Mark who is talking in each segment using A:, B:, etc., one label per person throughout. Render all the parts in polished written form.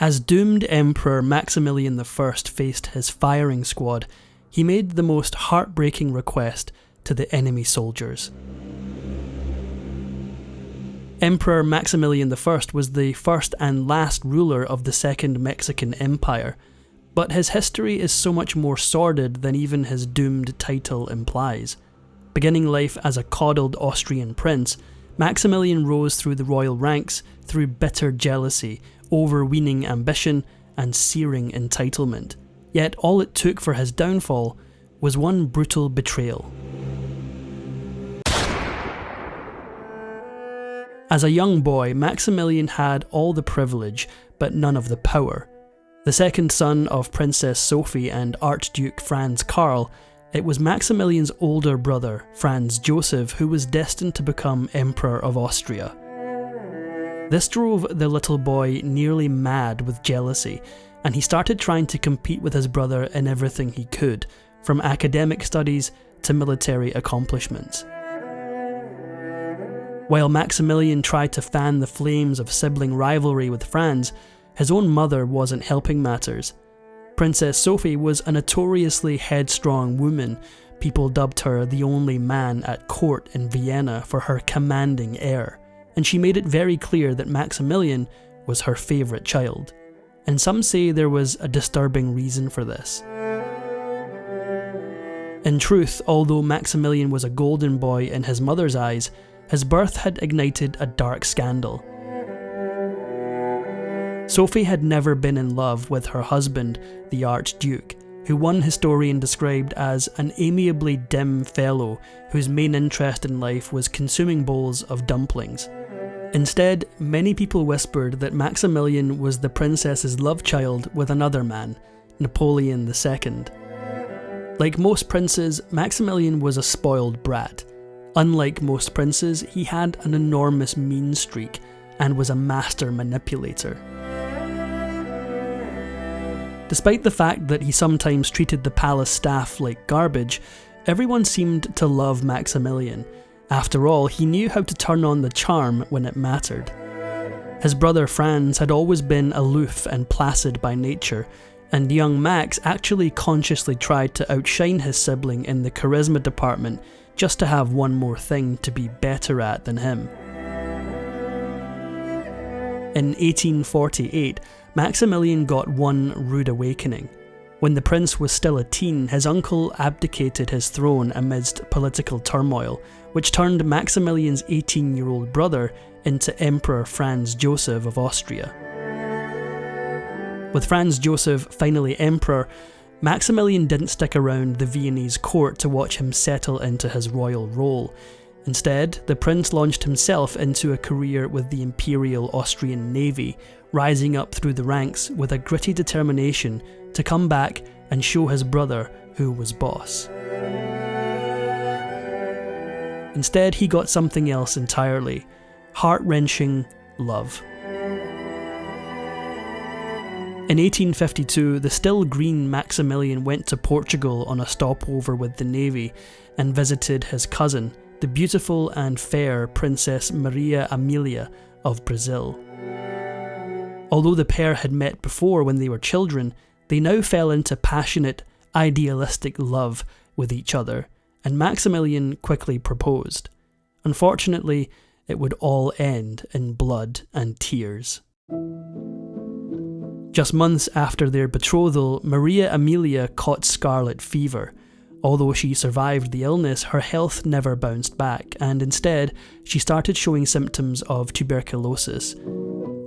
A: As doomed Emperor Maximilian I faced his firing squad, he made the most heartbreaking request to the enemy soldiers. Emperor Maximilian I was the first and last ruler of the Second Mexican Empire, but his history is so much more sordid than even his doomed title implies. Beginning life as a coddled Austrian prince, Maximilian rose through the royal ranks through bitter jealousy, overweening ambition, and searing entitlement. Yet all it took for his downfall was one brutal betrayal. As a young boy, Maximilian had all the privilege, but none of the power. The second son of Princess Sophie and Archduke Franz Karl, it was Maximilian's older brother, Franz Joseph, who was destined to become Emperor of Austria. This drove the little boy nearly mad with jealousy, and he started trying to compete with his brother in everything he could, from academic studies to military accomplishments. While Maximilian tried to fan the flames of sibling rivalry with Franz, his own mother wasn't helping matters. Princess Sophie was a notoriously headstrong woman. People dubbed her the only man at court in Vienna for her commanding air, and she made it very clear that Maximilian was her favourite child. And some say there was a disturbing reason for this. In truth, although Maximilian was a golden boy in his mother's eyes, his birth had ignited a dark scandal. Sophie had never been in love with her husband, the Archduke, who one historian described as an amiably dim fellow whose main interest in life was consuming bowls of dumplings. Instead, many people whispered that Maximilian was the princess's love child with another man, Napoleon II. Like most princes, Maximilian was a spoiled brat. Unlike most princes, he had an enormous mean streak and was a master manipulator. Despite the fact that he sometimes treated the palace staff like garbage, everyone seemed to love Maximilian. After all, he knew how to turn on the charm when it mattered. His brother Franz had always been aloof and placid by nature, and young Max actually consciously tried to outshine his sibling in the charisma department just to have one more thing to be better at than him. In 1848, Maximilian got one rude awakening. When the prince was still a teen, his uncle abdicated his throne amidst political turmoil, which turned Maximilian's 18-year-old brother into Emperor Franz Joseph of Austria. With Franz Joseph finally emperor, Maximilian didn't stick around the Viennese court to watch him settle into his royal role. Instead, the prince launched himself into a career with the Imperial Austrian Navy, rising up through the ranks with a gritty determination to come back and show his brother who was boss. Instead, he got something else entirely: heart-wrenching love. In 1852, the still green Maximilian went to Portugal on a stopover with the Navy and visited his cousin, the beautiful and fair Princess Maria Amelia of Brazil. Although the pair had met before when they were children, they now fell into passionate, idealistic love with each other, and Maximilian quickly proposed. Unfortunately, it would all end in blood and tears. Just months after their betrothal, Maria Amelia caught scarlet fever. Although she survived the illness, her health never bounced back, and instead, she started showing symptoms of tuberculosis.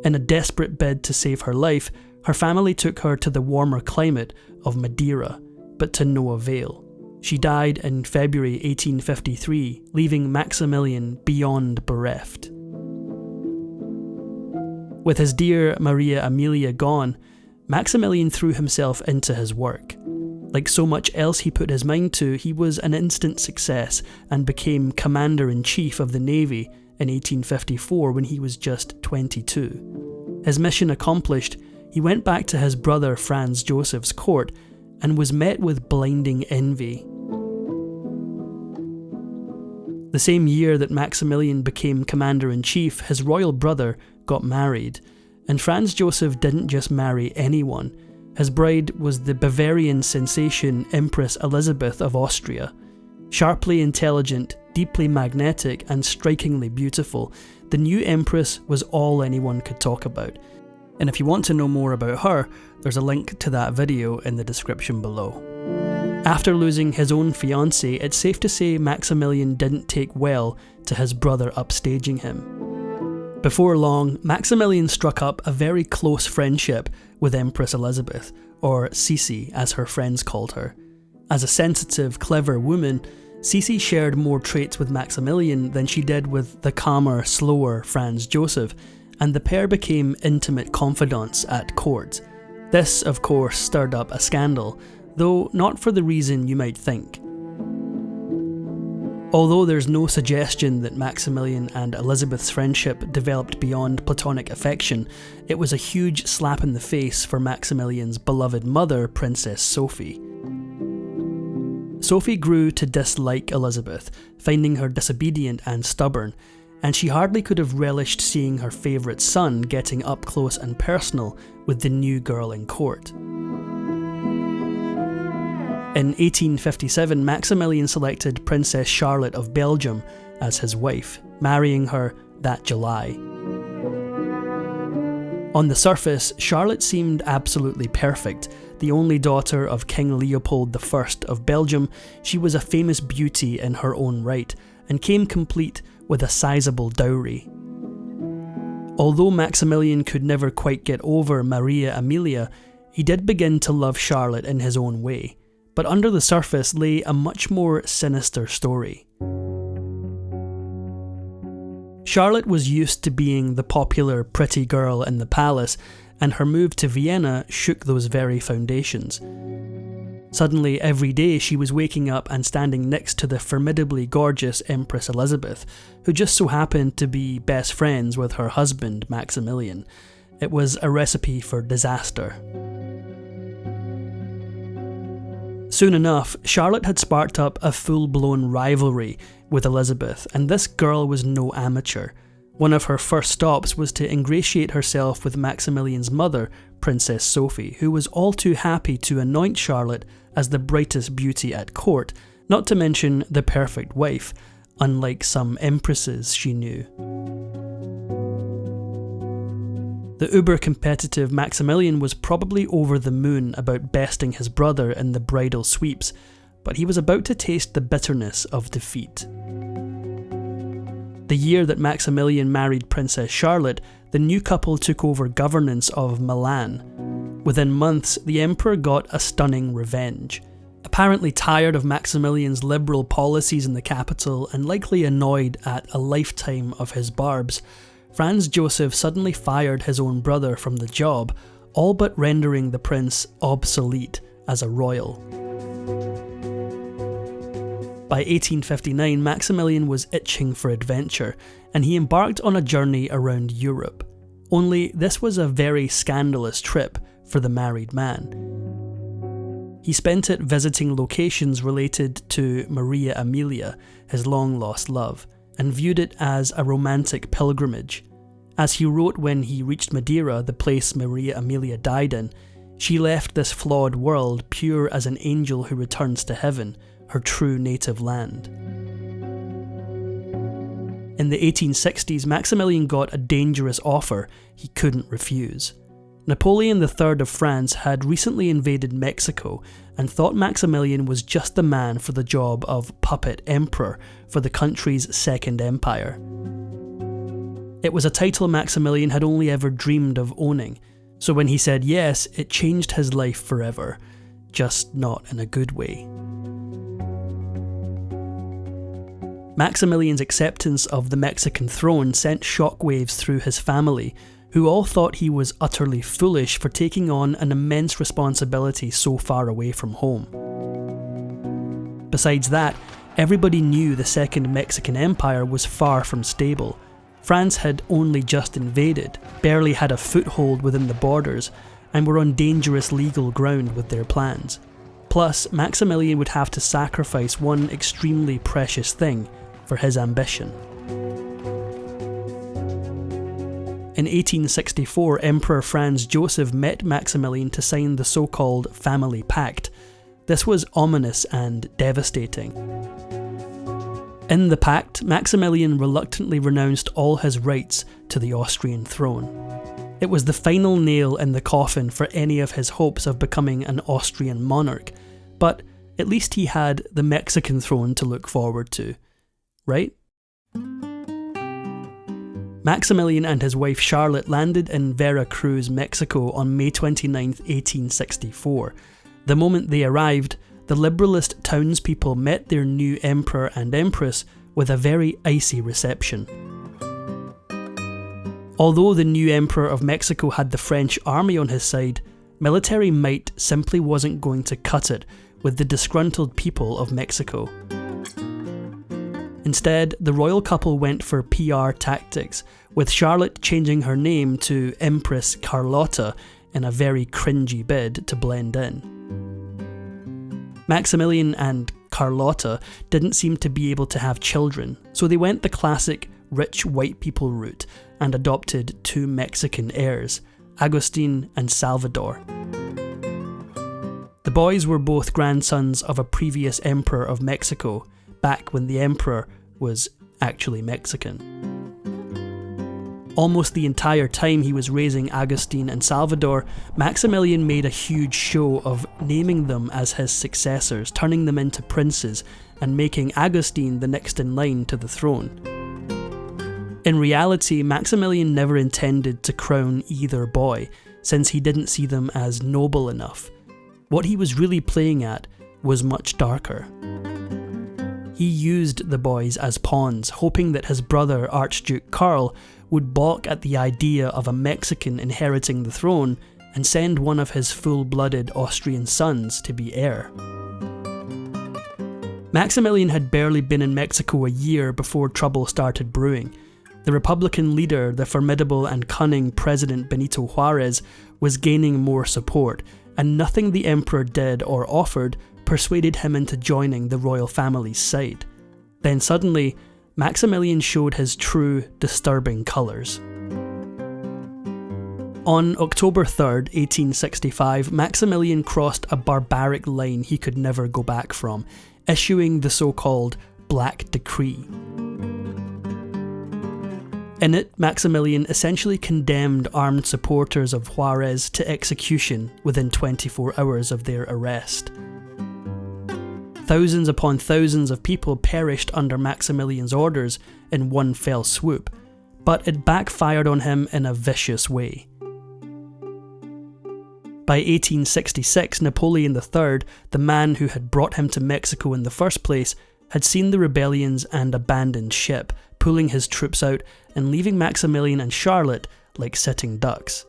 A: In a desperate bid to save her life, her family took her to the warmer climate of Madeira, but to no avail. She died in February 1853, leaving Maximilian beyond bereft. With his dear Maria Amelia gone, Maximilian threw himself into his work. Like so much else he put his mind to, he was an instant success and became Commander-in-Chief of the Navy in 1854 when he was just 22. His mission accomplished, he went back to his brother Franz Joseph's court and was met with blinding envy. The same year that Maximilian became Commander-in-Chief, his royal brother got married. And Franz Joseph didn't just marry anyone. His bride was the Bavarian sensation Empress Elizabeth of Austria. Sharply intelligent, deeply magnetic, and strikingly beautiful, the new empress was all anyone could talk about. And if you want to know more about her, there's a link to that video in the description below. After losing his own fiancée, it's safe to say Maximilian didn't take well to his brother upstaging him. Before long, Maximilian struck up a very close friendship with Empress Elizabeth, or Sisi as her friends called her. As a sensitive, clever woman, Sisi shared more traits with Maximilian than she did with the calmer, slower Franz Joseph, and the pair became intimate confidants at court. This, of course, stirred up a scandal, though not for the reason you might think. Although there's no suggestion that Maximilian and Elizabeth's friendship developed beyond platonic affection, it was a huge slap in the face for Maximilian's beloved mother, Princess Sophie. Sophie grew to dislike Elizabeth, finding her disobedient and stubborn, and she hardly could have relished seeing her favourite son getting up close and personal with the new girl in court. In 1857, Maximilian selected Princess Charlotte of Belgium as his wife, marrying her that July. On the surface, Charlotte seemed absolutely perfect. The only daughter of King Leopold I of Belgium, she was a famous beauty in her own right, and came complete with a sizable dowry. Although Maximilian could never quite get over Maria Amelia, he did begin to love Charlotte in his own way. But under the surface lay a much more sinister story. Charlotte was used to being the popular pretty girl in the palace, and her move to Vienna shook those very foundations. Suddenly, every day she was waking up and standing next to the formidably gorgeous Empress Elizabeth, who just so happened to be best friends with her husband, Maximilian. It was a recipe for disaster. Soon enough, Charlotte had sparked up a full-blown rivalry with Elizabeth, and this girl was no amateur. One of her first stops was to ingratiate herself with Maximilian's mother, Princess Sophie, who was all too happy to anoint Charlotte as the brightest beauty at court, not to mention the perfect wife, unlike some empresses she knew. The uber-competitive Maximilian was probably over the moon about besting his brother in the bridal sweeps, but he was about to taste the bitterness of defeat. The year that Maximilian married Princess Charlotte, the new couple took over governance of Milan. Within months, the emperor got a stunning revenge. Apparently tired of Maximilian's liberal policies in the capital and likely annoyed at a lifetime of his barbs, Franz Joseph suddenly fired his own brother from the job, all but rendering the prince obsolete as a royal. By 1859, Maximilian was itching for adventure, and he embarked on a journey around Europe. Only this was a very scandalous trip for the married man. He spent it visiting locations related to Maria Amelia, his long-lost love, and viewed it as a romantic pilgrimage. As he wrote when he reached Madeira, the place Maria Amelia died in, she left this flawed world pure as an angel who returns to heaven, her true native land. In the 1860s, Maximilian got a dangerous offer he couldn't refuse. Napoleon III of France had recently invaded Mexico and thought Maximilian was just the man for the job of puppet emperor for the country's second empire. It was a title Maximilian had only ever dreamed of owning, so when he said yes, it changed his life forever, just not in a good way. Maximilian's acceptance of the Mexican throne sent shockwaves through his family, who all thought he was utterly foolish for taking on an immense responsibility so far away from home. Besides that, everybody knew the Second Mexican Empire was far from stable. France had only just invaded, barely had a foothold within the borders, and were on dangerous legal ground with their plans. Plus, Maximilian would have to sacrifice one extremely precious thing for his ambition. In 1864, Emperor Franz Joseph met Maximilian to sign the so-called Family Pact. This was ominous and devastating. In the pact, Maximilian reluctantly renounced all his rights to the Austrian throne. It was the final nail in the coffin for any of his hopes of becoming an Austrian monarch, but at least he had the Mexican throne to look forward to, right? Maximilian and his wife Charlotte landed in Veracruz, Mexico on May 29, 1864. The moment they arrived, the liberalist townspeople met their new emperor and empress with a very icy reception. Although the new emperor of Mexico had the French army on his side, military might simply wasn't going to cut it with the disgruntled people of Mexico. Instead, the royal couple went for PR tactics, with Charlotte changing her name to Empress Carlotta in a very cringy bid to blend in. Maximilian and Carlotta didn't seem to be able to have children, so they went the classic rich white people route and adopted two Mexican heirs, Agustin and Salvador. The boys were both grandsons of a previous emperor of Mexico, back when the emperor was actually Mexican. Almost the entire time he was raising Agustin and Salvador, Maximilian made a huge show of naming them as his successors, turning them into princes, and making Agustin the next in line to the throne. In reality, Maximilian never intended to crown either boy, since he didn't see them as noble enough. What he was really playing at was much darker. He used the boys as pawns, hoping that his brother Archduke Karl would balk at the idea of a Mexican inheriting the throne and send one of his full-blooded Austrian sons to be heir. Maximilian had barely been in Mexico a year before trouble started brewing. The Republican leader, the formidable and cunning President Benito Juarez, was gaining more support, and nothing the emperor did or offered persuaded him into joining the royal family's side. Then suddenly, Maximilian showed his true, disturbing colours. On October 3rd, 1865, Maximilian crossed a barbaric line he could never go back from, issuing the so-called Black Decree. In it, Maximilian essentially condemned armed supporters of Juarez to execution within 24 hours of their arrest. Thousands upon thousands of people perished under Maximilian's orders in one fell swoop, but it backfired on him in a vicious way. By 1866, Napoleon III, the man who had brought him to Mexico in the first place, had seen the rebellions and abandoned ship, pulling his troops out and leaving Maximilian and Charlotte like sitting ducks.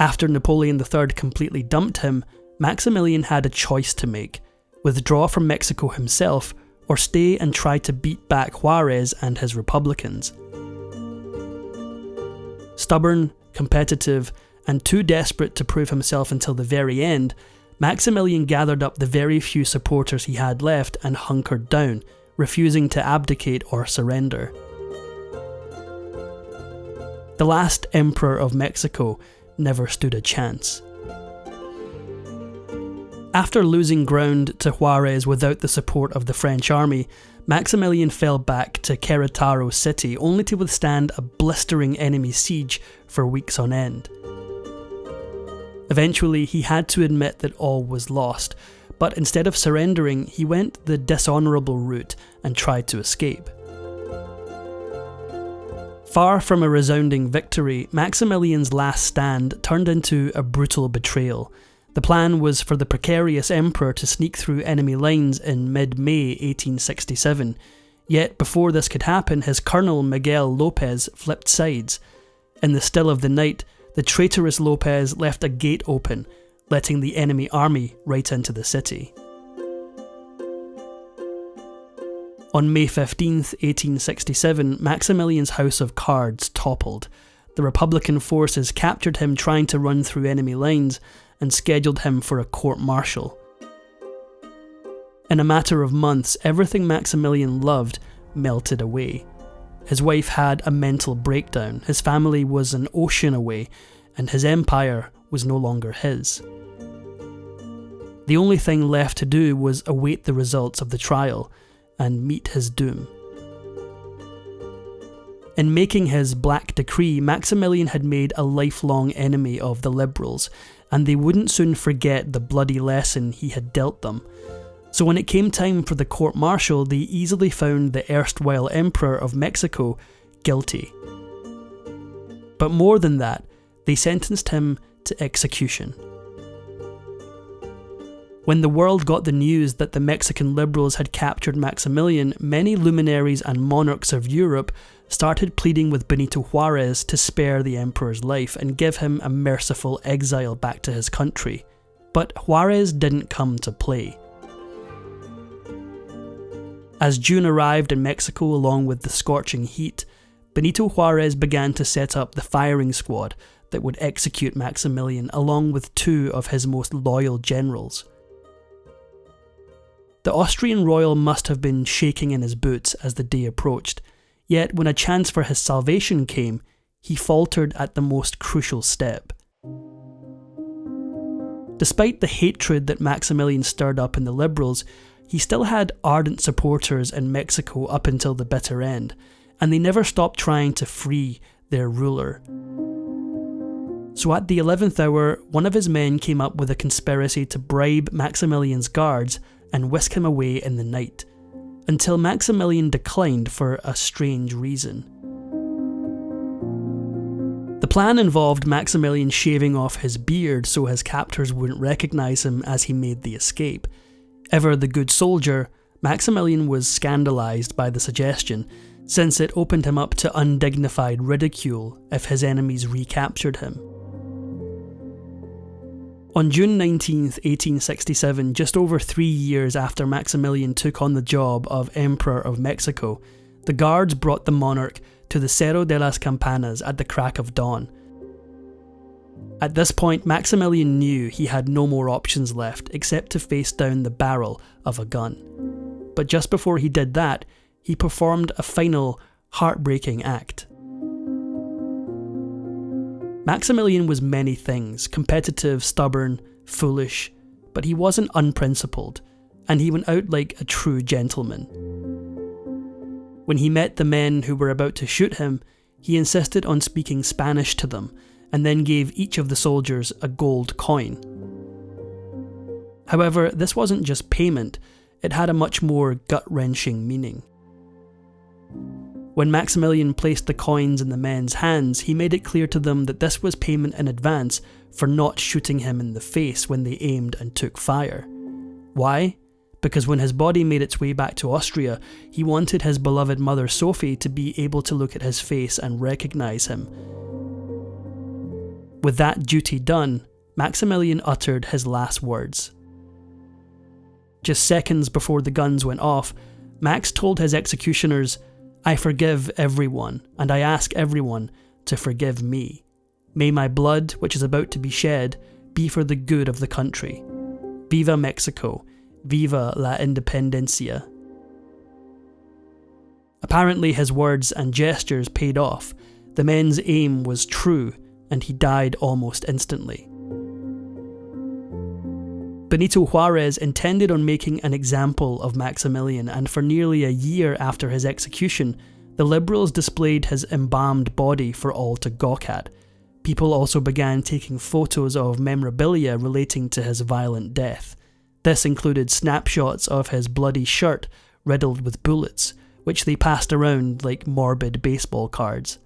A: After Napoleon III completely dumped him, Maximilian had a choice to make: withdraw from Mexico himself, or stay and try to beat back Juarez and his Republicans. Stubborn, competitive, and too desperate to prove himself until the very end, Maximilian gathered up the very few supporters he had left and hunkered down, refusing to abdicate or surrender. The last emperor of Mexico never stood a chance. After losing ground to Juarez without the support of the French army, Maximilian fell back to Querétaro city only to withstand a blistering enemy siege for weeks on end. Eventually, he had to admit that all was lost, but instead of surrendering, he went the dishonourable route and tried to escape. Far from a resounding victory, Maximilian's last stand turned into a brutal betrayal. The plan was for the precarious emperor to sneak through enemy lines in mid-May 1867, yet before this could happen, his colonel Miguel Lopez flipped sides. In the still of the night, the traitorous Lopez left a gate open, letting the enemy army right into the city. On May 15th, 1867, Maximilian's house of cards toppled. The Republican forces captured him trying to run through enemy lines and scheduled him for a court-martial. In a matter of months, everything Maximilian loved melted away. His wife had a mental breakdown, his family was an ocean away, and his empire was no longer his. The only thing left to do was await the results of the trial and meet his doom. In making his Black Decree, Maximilian had made a lifelong enemy of the liberals, and they wouldn't soon forget the bloody lesson he had dealt them. So when it came time for the court-martial, they easily found the erstwhile Emperor of Mexico guilty. But more than that, they sentenced him to execution. When the world got the news that the Mexican liberals had captured Maximilian, many luminaries and monarchs of Europe started pleading with Benito Juarez to spare the emperor's life and give him a merciful exile back to his country. But Juarez didn't come to play. As June arrived in Mexico along with the scorching heat, Benito Juarez began to set up the firing squad that would execute Maximilian along with two of his most loyal generals. The Austrian royal must have been shaking in his boots as the day approached, yet when a chance for his salvation came, he faltered at the most crucial step. Despite the hatred that Maximilian stirred up in the liberals, he still had ardent supporters in Mexico up until the bitter end, and they never stopped trying to free their ruler. So at the 11th hour, one of his men came up with a conspiracy to bribe Maximilian's guards and whisk him away in the night, until Maximilian declined for a strange reason. The plan involved Maximilian shaving off his beard so his captors wouldn't recognise him as he made the escape. Ever the good soldier, Maximilian was scandalised by the suggestion, since it opened him up to undignified ridicule if his enemies recaptured him. On June 19, 1867, just over 3 years after Maximilian took on the job of Emperor of Mexico, the guards brought the monarch to the Cerro de las Campanas at the crack of dawn. At this point, Maximilian knew he had no more options left except to face down the barrel of a gun. But just before he did that, he performed a final, heartbreaking act. Maximilian was many things: competitive, stubborn, foolish, but he wasn't unprincipled, and he went out like a true gentleman. When he met the men who were about to shoot him, he insisted on speaking Spanish to them, and then gave each of the soldiers a gold coin. However, this wasn't just payment, it had a much more gut-wrenching meaning. When Maximilian placed the coins in the men's hands, he made it clear to them that this was payment in advance for not shooting him in the face when they aimed and took fire. Why? Because when his body made its way back to Austria, he wanted his beloved mother Sophie to be able to look at his face and recognise him. With that duty done, Maximilian uttered his last words. Just seconds before the guns went off, Max told his executioners, "I forgive everyone, and I ask everyone to forgive me. May my blood, which is about to be shed, be for the good of the country. Viva Mexico, viva la independencia." Apparently his words and gestures paid off. The men's aim was true, and he died almost instantly. Benito Juarez intended on making an example of Maximilian, and for nearly a year after his execution, the liberals displayed his embalmed body for all to gawk at. People also began taking photos of memorabilia relating to his violent death. This included snapshots of his bloody shirt riddled with bullets, which they passed around like morbid baseball cards.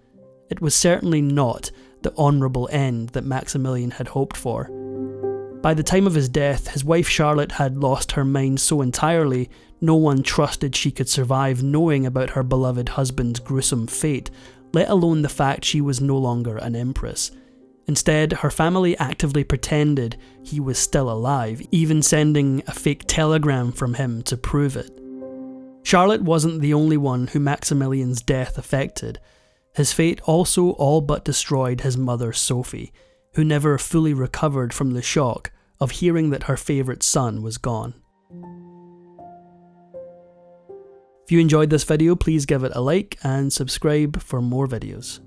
A: It was certainly not the honourable end that Maximilian had hoped for. By the time of his death, his wife Charlotte had lost her mind so entirely, no one trusted she could survive knowing about her beloved husband's gruesome fate, let alone the fact she was no longer an empress. Instead, her family actively pretended he was still alive, even sending a fake telegram from him to prove it. Charlotte wasn't the only one who Maximilian's death affected. His fate also all but destroyed his mother Sophie, who never fully recovered from the shock of hearing that her favourite son was gone. If you enjoyed this video, please give it a like and subscribe for more videos.